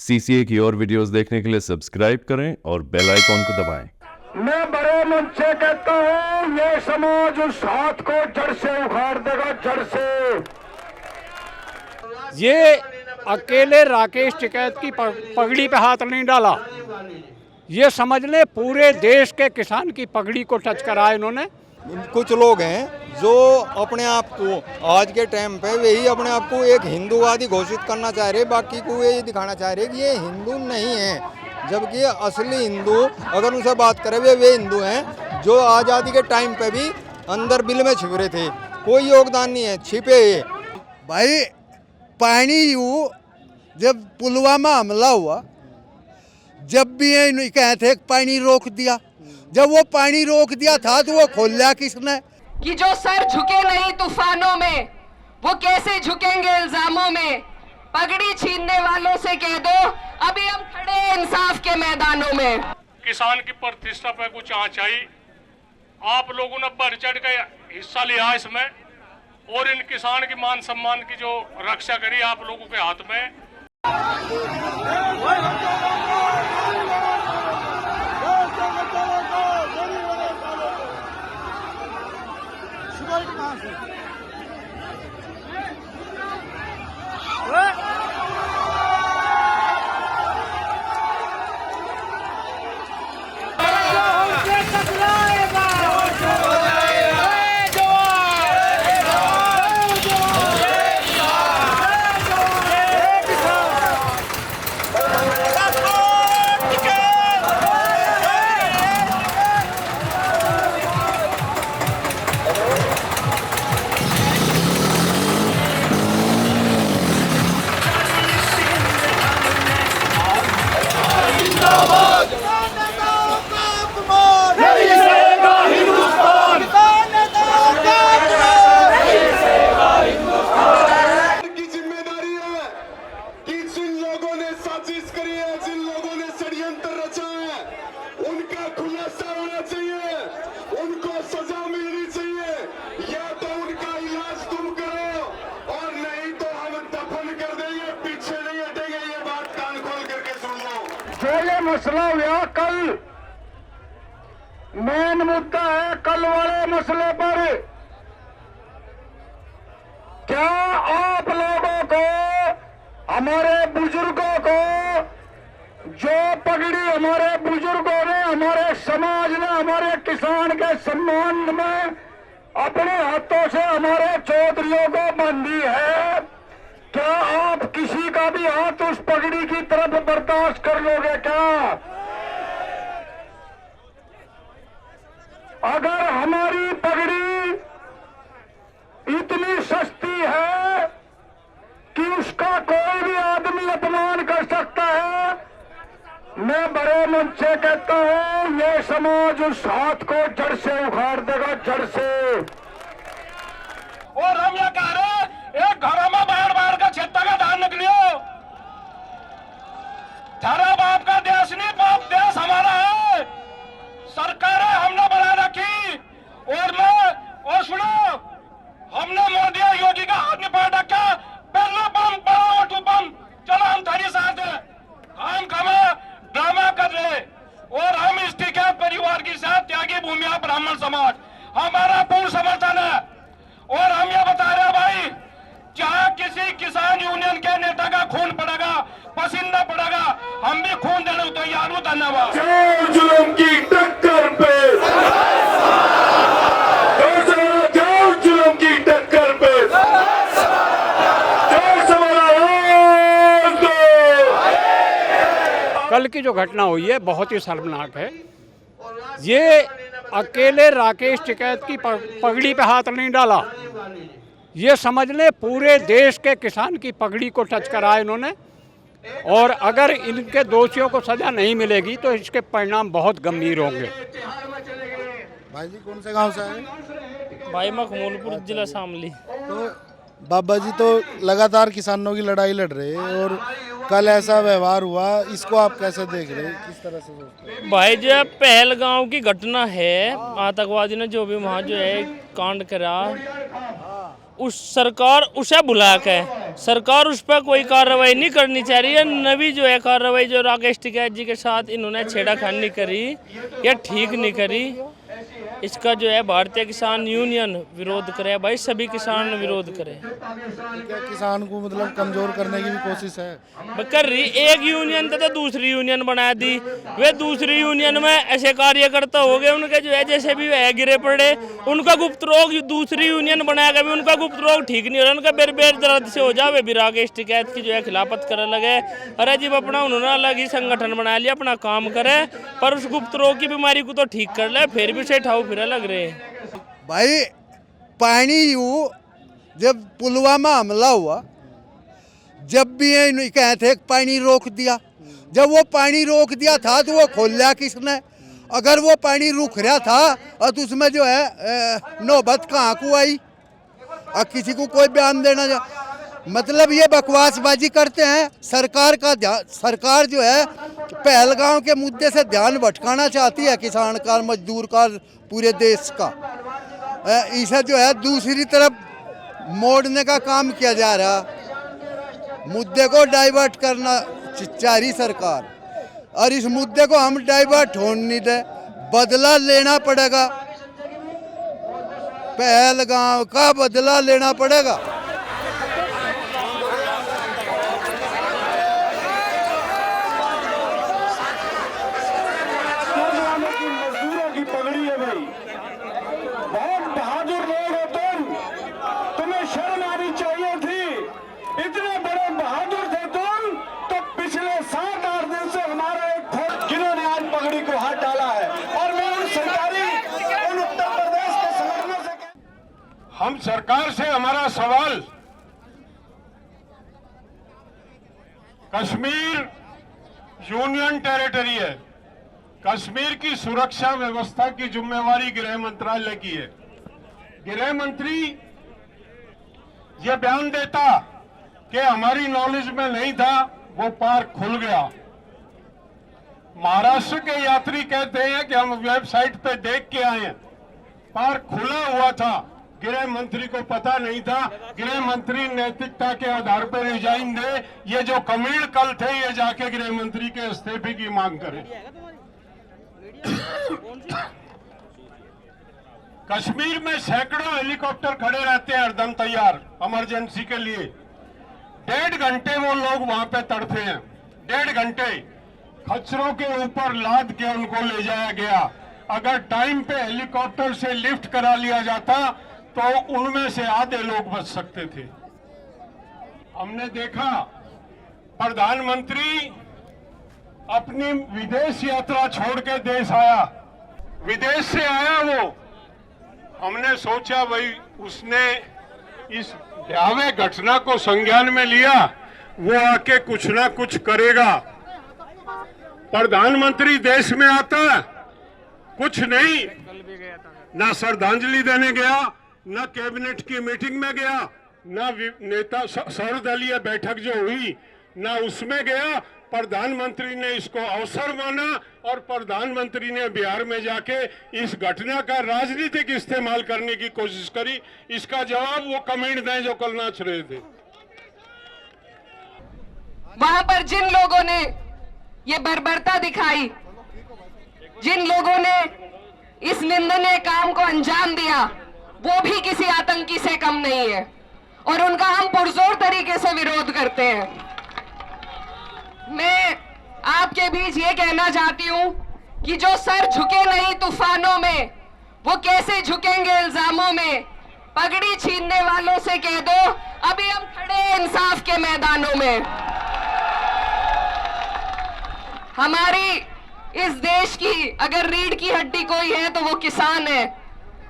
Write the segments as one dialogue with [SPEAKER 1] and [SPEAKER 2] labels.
[SPEAKER 1] CCA की और videos देखने के लिए सब्सक्राइब करें और बेल आइकॉन को दबाएं।
[SPEAKER 2] मैं बड़े मन से कहता हूँ, ये समाज उस हाथ को जड़ से उखाड़ देगा, जड़ से।
[SPEAKER 3] ये अकेले राकेश टिकैत की पगड़ी पे हाथ नहीं डाला, ये समझ ले पूरे देश के किसान की पगड़ी को टच करा इन्होंने।
[SPEAKER 4] कुछ लोग हैं जो अपने आप को आज के टाइम पे वही अपने आप को एक हिंदूवादी घोषित करना चाह रहे, बाकी को ये दिखाना चाह रहे कि ये हिंदू नहीं है, जबकि असली हिंदू अगर उनसे बात करें वे हिंदू हैं जो आज़ादी के टाइम पे भी अंदर बिल में छिप रहे थे, कोई योगदान नहीं है, छिपे है।
[SPEAKER 5] भाई पानी यूँ जब पुलवामा हमला हुआ, जब भी ये कहते थे पानी रोक दिया, जब वो पानी रोक दिया था तो वो खोल लिया किसने?
[SPEAKER 6] कि जो सर झुके नहीं तूफानों में वो कैसे झुकेंगे इल्जामों में। पगड़ी छीनने वालों से कह दो अभी हम खड़े हैं इंसाफ के मैदानों में।
[SPEAKER 7] किसान की प्रतिष्ठा पे कुछ आँच आई, आप लोगों ने बढ़ चढ़ के हिस्सा लिया इसमें और इन किसान की मान सम्मान की जो रक्षा करी आप लोगों के हाथ में।
[SPEAKER 2] जो ये मसला हुआ कल, मेन मुद्दा है कल वाले मसले पर। क्या आप लोगों को, हमारे बुजुर्गों को, जो पगड़ी हमारे बुजुर्गों ने, हमारे समाज ने, हमारे किसान के सम्मान में अपने हाथों से हमारे चौधरियों को बांधी है, क्या आप किसी का भी हाथ उस पगड़ी की तरफ बर्दाश्त कर लोगे क्या? अगर हमारी पगड़ी इतनी सस्ती है कि उसका कोई भी आदमी अपमान कर सकता है, मैं बड़े मन से कहता हूं, ये समाज उस हाथ को जड़ से उखाड़ देगा, जड़ से।
[SPEAKER 7] और हम ये कह रहे हैं, एक घरों में बाहर बाहर का क्षेत्र का ध्यान निकलियो। थारा बाप का देश नहीं, बाप देश हमारा है। सरकारें हमने बना रखी और सुनो, हमने मोदी और योगी का हाथ में पकड़ रखा, पहला बम बड़ा ओटू बम, चलो हम थारी साथ है, हम कमा ड्रामा कर रहे और हम इस टिकैत परिवार के साथ त्यागी भूमिया ब्राह्मण समाज हमारा पूर्ण समर्थन है। और हम ये बता रहे हैं भाई, चाहे किसी किसान यूनियन के नेता का खून पड़ेगा, पसीना पड़ेगा, हम भी खून देने को तैयार हूं। धन्यवाद।
[SPEAKER 2] जुल्म की टक्कर पे, जुल्म की टक्कर पे,
[SPEAKER 3] कल की जो घटना हुई है बहुत ही शर्मनाक है। ये अकेले राकेश टिकैत की पगड़ी पे हाथ नहीं डाला, ये समझ ले पूरे देश के किसान की पगड़ी को टच करा इन्होंने। और अगर इनके दोषियों को सजा नहीं मिलेगी तो इसके परिणाम बहुत गंभीर होंगे।
[SPEAKER 5] भाई जी कौन से गांव से आए?
[SPEAKER 8] भाई मखमूलपुर जिला शामली।
[SPEAKER 5] तो बाबा जी तो लगातार किसानों की लड़ाई लड़ रहे हैं और कल ऐसा व्यवहार हुआ, इसको आप कैसे देख रहे हैं, किस तरह से सोचते हैं?
[SPEAKER 8] भाई जो पहलगांव की घटना है, आतंकवादी ने जो भी वहाँ जो है कांड करा, उस सरकार उसे बुला के सरकार उस पर कोई कार्रवाई नहीं करनी चाह रही है। नवी जो है कार्रवाई जो राकेश टिकैत जी के साथ इन्होंने छेड़ाखानी करी या ठीक नहीं करी, इसका जो है भारतीय किसान यूनियन विरोध करे भाई, सभी किसान विरोध करे।
[SPEAKER 9] क्या किसान को मतलब कमजोर करने की भी कोशिश है?
[SPEAKER 8] कर रही एक यूनियन तो दूसरी यूनियन बना दी, वे दूसरी यूनियन में ऐसे कार्यकर्ता हो गए उनके जो है जैसे भी वह गिरे पड़े, उनका गुप्त रोग दूसरी यूनियन बनाया भी उनका गुप्त रोग ठीक नहीं हो रहा, उनका बेर बेर दर्द से हो जावे भी राकेश टिकैत की जो है खिलाफत करने लगे। अरे जी अपना उन्होंने अलग ही संगठन बना लिया, अपना काम करे, पर उस गुप्त रोग की बीमारी को तो ठीक कर ले, फिर भी से ठाऊ फिर लग रहे हैं।
[SPEAKER 5] भाई पानी यू जब पुलवामा हमला हुआ, जब भी ये कहे थे पानी रोक दिया, जब वो पानी रोक दिया था तो वो खोल लिया किसने? अगर वो पानी रुक रहा था और तो उसमें जो है नौबत कहाँ को आई? अब किसी को कोई बयान देना मतलब ये बकवासबाजी करते हैं। सरकार जो है पहलगांव के मुद्दे से ध्यान भटकाना चाहती है, किसान का, मजदूर का, पूरे देश का। इसे जो है दूसरी तरफ मोड़ने का काम किया जा रहा, मुद्दे को डाइवर्ट करना चाह रही सरकार, और इस मुद्दे को हम डाइवर्ट होने नहीं दे, बदला लेना पड़ेगा, पहलगांव का बदला लेना पड़ेगा।
[SPEAKER 2] मजदूरों की पगड़ी है भाई, बहुत बहादुर लोग हो तुम, तुम्हें शर्म आनी चाहिए थी। इतने बड़े बहादुर थे तुम तो पिछले 7-8 दिन से हमारा एक फौज जिन्होंने आज पगड़ी को हाथ डाला है, और मैं उन उत्तर प्रदेश के संगठनों से हम सरकार से हमारा सवाल, कश्मीर यूनियन टेरिटरी है, कश्मीर की सुरक्षा व्यवस्था की जिम्मेवारी गृह मंत्रालय की है। गृह मंत्री ये बयान देता कि हमारी नॉलेज में नहीं था, वो पार्क खुल गया। महाराष्ट्र के यात्री कहते हैं कि हम वेबसाइट पे देख के आए हैं, पार्क खुला हुआ था, गृह मंत्री को पता नहीं था। गृह मंत्री नैतिकता के आधार पर रिजाइन दे, ये जो कमीण कल थे ये जाके गृह मंत्री के इस्तीफे की मांग करें। कश्मीर में सैकड़ों हेलीकॉप्टर खड़े रहते हैं हरदम तैयार इमरजेंसी के लिए। 1.5 घंटे वो लोग वहां पे तड़पे हैं, 1.5 घंटे खच्चरों के ऊपर लाद के उनको ले जाया गया। अगर टाइम पे हेलीकॉप्टर से लिफ्ट करा लिया जाता तो उनमें से आधे लोग बच सकते थे। हमने देखा प्रधानमंत्री अपनी विदेश यात्रा छोड़ के देश आया, विदेश से आया वो, हमने सोचा भाई उसने इस भयावह घटना को संज्ञान में लिया, वो आके कुछ ना कुछ करेगा। प्रधानमंत्री देश में आता कुछ नहीं, ना श्रद्धांजलि देने गया, ना कैबिनेट की मीटिंग में गया, ना नेता सर्वदलीय बैठक जो हुई ना उसमें गया। प्रधानमंत्री ने इसको अवसर माना और प्रधानमंत्री ने बिहार में जाके इस घटना का राजनीतिक इस्तेमाल करने की कोशिश करी। इसका जवाब वो कमेंट दें जो कल नाच रहे थे।
[SPEAKER 6] वहां पर जिन लोगों ने ये बर्बरता दिखाई, जिन लोगों ने इस निंदनीय काम को अंजाम दिया, वो भी किसी आतंकी से कम नहीं है और उनका हम पुरजोर तरीके से विरोध करते हैं। मैं आपके बीच ये कहना चाहती हूं कि जो सर झुके नहीं तूफानों में, वो कैसे झुकेंगे इल्जामों में। पगड़ी छीनने वालों से कह दो अभी हम खड़े हैं इंसाफ के मैदानों में। हमारी इस देश की अगर रीढ़ की हड्डी कोई है तो वो किसान है,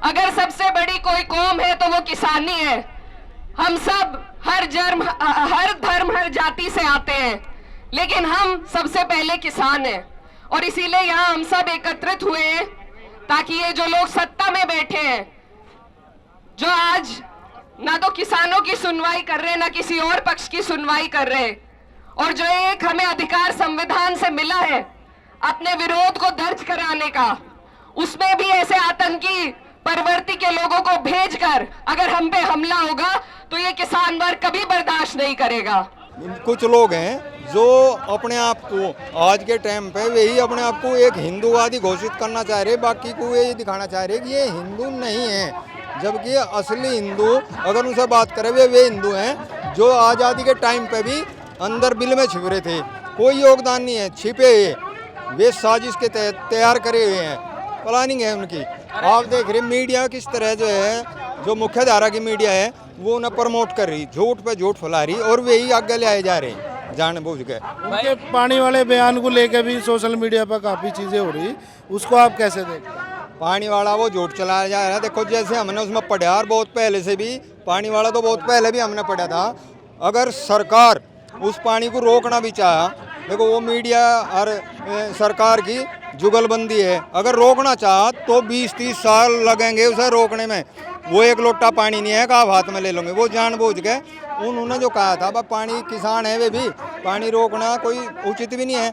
[SPEAKER 6] अगर सबसे बड़ी कोई कौम है तो वो किसानी है। हम सब हर धर्म हर जाति से आते हैं, लेकिन हम सबसे पहले किसान हैं और इसीलिए यहाँ हम सब एकत्रित हुए हैं ताकि ये जो लोग सत्ता में बैठे हैं, जो आज ना तो किसानों की सुनवाई कर रहे हैं ना किसी और पक्ष की सुनवाई कर रहे हैं, और जो एक हमें अधिकार संविधान से मिला है अपने विरोध को दर्ज कराने का, उसमें भी ऐसे आतंकी परवर्ती के लोगों को भेजकर अगर हम पे हमला होगा तो ये किसान वर्ग कभी बर्दाश्त नहीं करेगा।
[SPEAKER 4] कुछ लोग हैं जो अपने आप को आज के टाइम पे वही अपने आप को एक हिंदूवादी घोषित करना चाह रहे, बाकी को ये दिखाना चाह रहे कि ये हिंदू नहीं है, जबकि असली हिंदू अगर उनसे बात करें वे हिंदू हैं जो आज़ादी के टाइम पे भी अंदर बिल में छिप रहे थे, कोई योगदान नहीं है, छिपे वे साजिश के तहत तैयार करे हुए हैं, प्लानिंग है उनकी। आप देख रहे मीडिया किस तरह जो है, जो मुख्य धारा की मीडिया है वो उन्हें प्रमोट कर रही, झूठ पे झूठ फैला रही और वही आगे ले आए जा रहे हैं जानबूझ के।
[SPEAKER 9] उनके पानी वाले बयान को लेकर भी सोशल मीडिया पर काफ़ी चीज़ें हो रही, उसको आप कैसे देखते हैं?
[SPEAKER 4] पानी वाला वो झूठ चलाया जा रहा है। देखो जैसे हमने उसमें पढ़ा और बहुत पहले से भी, पानी वाला तो बहुत पहले भी हमने पढ़ा था। अगर सरकार उस पानी को रोकना भी चाहा, देखो वो मीडिया और सरकार की जुगलबंदी है, अगर रोकना चाहा तो 20-30 साल लगेंगे उसे रोकने में। वो एक लोटा पानी नहीं है कि आप हाथ में ले लोगे, वो जानबूझ के उन्होंने जो कहा था भाई पानी किसान है वे भी, पानी रोकना कोई उचित भी नहीं है,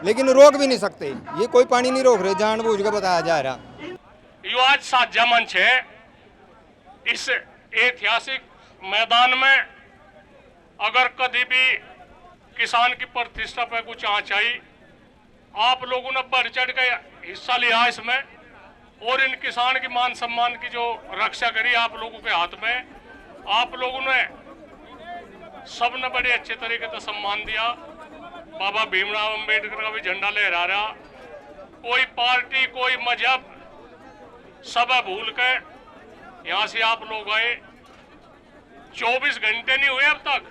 [SPEAKER 4] लेकिन रोक भी नहीं सकते, ये कोई पानी नहीं रोक रहे, जानबूझ के बताया जा रहा।
[SPEAKER 7] यो आज साझा मंच है, इस ऐतिहासिक मैदान में अगर कभी भी किसान की प्रतिष्ठा पर कुछ आँच आई, आप लोगों ने बढ़ चढ़ के हिस्सा लिया इसमें और इन किसान की मान सम्मान की जो रक्षा करी आप लोगों के हाथ में, आप लोगों ने सबने बड़े अच्छे तरीके से सम्मान दिया। बाबा भीमराव अंबेडकर का भी झंडा लहरा रहा, कोई पार्टी कोई मजहब सब भूल के यहाँ से आप लोग आए। 24 घंटे नहीं हुए अब तक,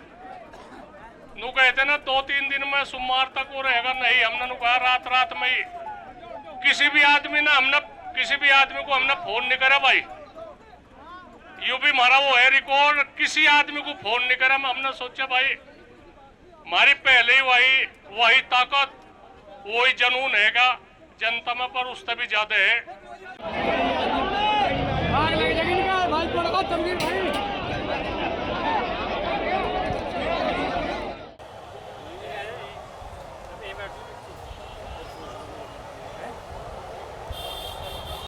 [SPEAKER 7] नु कहते ना 2-3 दिन में सोमवार तक वो रहेगा, नहीं हमने कहा रात में ही किसी भी आदमी को हमने फोन नहीं करा भाई, यू भी हमारा वो है रिकॉर्ड, किसी आदमी को फोन नहीं करा। हमने सोचा भाई हमारी पहले ही वही ताकत वही जनून हैगा जनता में, पर उससे भी ज्यादा है।